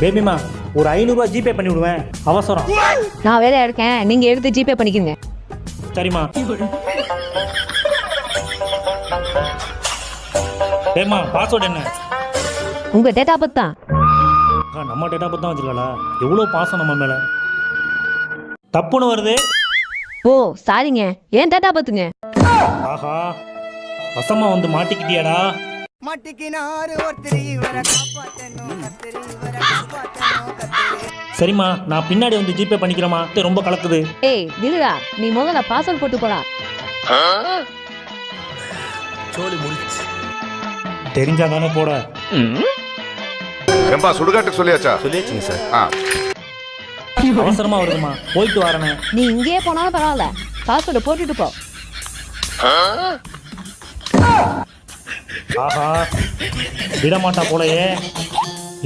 பேபிமா ஒரு 500 ரூபாய் ஜிபே பண்ணி விடுவேன், அவசரம். நான் வேலையா இருக்கேன், நீங்க எடுத்து ஜிபே பண்ணிக்கோங்க. சரிம்மா. பேமா பாஸ்வேர்டு என்ன? உங்க டேட்டா பத் தான். நம்ம டேட்டா பத்தி தான் வச்சிருக்காளா? எவ்வளோ பாசம் நம்ம மேல. தப்புன்னு வருது. ஓ சாரிங்க, ஏன் டேட்டா பத்துங்க. ஆஹா, வசமா வந்து மாட்டிக்கிட்டியாடா. சரிம்மா, நான் பின்னாடி வந்து ஜிபே பண்ணிக்கிறேம்மா. ரொம்ப கலக்குது. ஏய் திலுடா, நீ முதல்ல பாஸ்வேர்ட் போட்டு போடா. தெரிஞ்சாதானே போட. ஏம்பா சுடுகாட்டுக்கு சொல்லியாச்சா? சொல்லியாச்சுங்க சார். அவசரமா வருதுமா, போயிட்டு வரேனே. நீ இங்கேயே போனாலும் பரவாயில்ல, பாஸ்வேர்டு போட்டுட்டு போ. ஆஹா, விட மாட்டா போலயே.